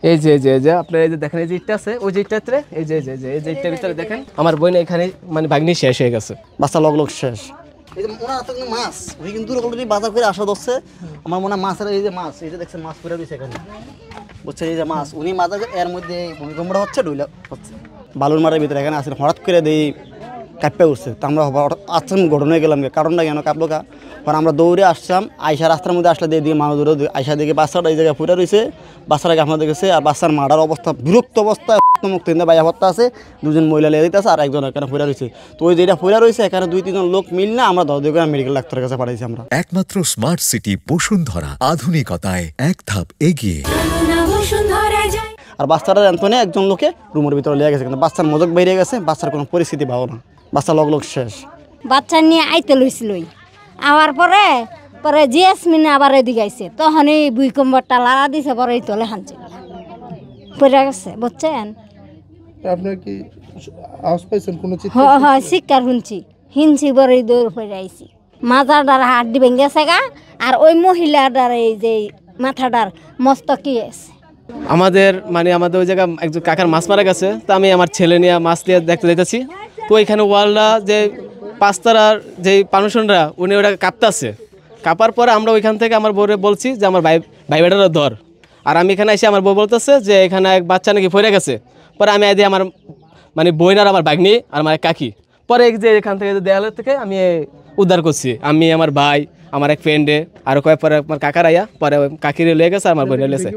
এই যে আপনারা এই যে দেখেন এই যে ইটটা আছে ওই যে ইটটাতে এই যে ইটটার ভিতরে দেখেন আমার বোন এখানে মানে ভাগ্নি শেষ হয়ে গেছে, বাচ্চা লগ শেষ। এই যে ওনার হাতে মাছ ওই কিন্তু অলরেডি বাজার করে আসা ধরছে। আমার মনে হয় মাছের এই যে মাছ এই যে দেখছেন মাছ পড়ে রয়েছে এখানে, বুঝছেন? এই যে মাছ উনি মাছ এর মধ্যে ভূমিকম্পটা হচ্ছে ডুইলা হচ্ছে বালুর মাঠের ভিতরে এখানে আসলে হঠাৎ করে দেই কাঁপে উঠছে। তো আমরা আসলাম ঘটনায় গেলাম, কারণটা কেন কাঁপলো কারণ আমরা দৌড়ে আসলাম, আইসা রাস্তার মধ্যে আসলে দিয়ে মানুষ দৌড়ে আইসা দিকে বাচ্চাটা এই জায়গায় ফুটে রয়েছে, বাচ্চাটাকে আপনার দেখেছে। আর বাচ্চার মাটার অবস্থা বিরক্ত অবস্থা, মুক্ত বাইয়া ভত্তা আছে, দুজন মহিলা লেগে দিতেছে আর একজন এখানে ফুরা রয়েছে। তো ওই যেটা ফুরা রয়েছে এখানে 2-3 জন লোক মিল না আমরা 10 করে মেডিকেল ডাক্তারের কাছে পাঠাইছি। আমরা একমাত্র স্মার্ট সিটি বসুন্ধরা, আধুনিকতায় এক ধাপ এগিয়ে। আর বাচ্চাটা জানতো না একজন লোকে রুমের ভিতরে লেগে গেছে, কিন্তু বাচ্চার মজক বেরিয়ে গেছে, বাচ্চার কোনো পরিস্থিতি ভালো না, বাচ্চা লগ শেষ। বাচ্চা নিয়ে আইতে লইছিলই, আওয়ার পরে পরে জিয়াসমিন আবার এদিকে আইছে, তখন এই ভূমিকম্পটা লাড়া দিছে, পরে এই তলে হানছে পড়ে গেছে, বুঝছেন? আপনার কি আওয়াজ পাইছেন কোনো চিৎকার? হয় শিকার শুনছি, হিনছি বড় দৌড় পড়ে আইছি, মাথাটার হাড্ডি ভেঙে গেছে গা, আর ওই মহিলাটার এই যে মাথাটার মস্তকি আছে। আমাদের ওই জায়গায় একজন কাকার মাছ মারা গেছে, তো আমি আমার ছেলে নিয়ে মাছ নিয়ে দেখতে যাইতেছি। তো ওইখানে ওয়ালরা যে পাঁচতারার যে পানুশনরা উনি ওটা কাঁপতেছে, কাঁপার পরে আমরা ওইখান থেকে আমার বউরে বলছি যে আমার ভাই বেটারও ধর। আর আমি এখানে এসে আমার বউ বলতেছে যে এখানে এক বাচ্চা নাকি পড়ে গেছে। পরে আমি আইদি আমার বোন আর আমার ভাগ্নি আর আমার কাকি, পরে যে এখান থেকে দেয়ালের থেকে আমি উদ্ধার করছি, আমি আমার ভাই আমার এক ফ্রেন্ডে আরো কয়েক, পরে আমার কাকার আইয়া পরে কাকির লেগে গেছে আমার বোনের লেগেছে।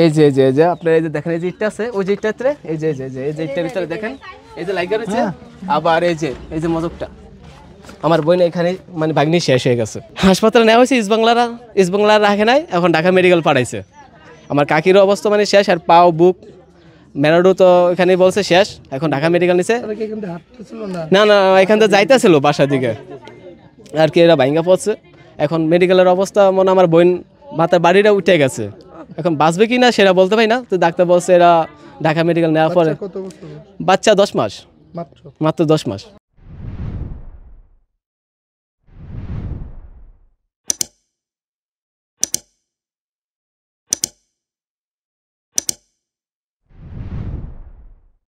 এই যে আপনারা এই যে দেখেন এই যে ইটটা আছে ওই যে ইটটাতে এই যে ইটটার ভিতরে দেখেন এই যে লাইগার আছে, আবার এই যে মজকটা আমার বোন এখানে ভাগ্নি শেষ হয়ে গেছে। হাসপাতালে নেওয়া হয়েছে, ইস্টবাংলার রাখে নাই, এখন ঢাকা মেডিকেল পাঠাইছে। আমার কাকিরও অবস্থা শেষ, আর পাও বুক মেরাডো তো এখানে বলছে শেষ, এখন ঢাকা মেডিকেল নিছে। না এখান থেকে যাইতেছিল বাসার দিকে, আর কি এরা ভাঙ্গা পড়ছে। এখন মেডিকেলের অবস্থা আমার বোন মাথার বাড়িটা উঠে গেছে, এখন বাঁচবে কি না সেটা বলতে পারি না। তো ডাক্তার বলছে এরা ঢাকা মেডিকেল নেওয়ার পরে বাচ্চা 10 মাস, মাত্র 10 মাস।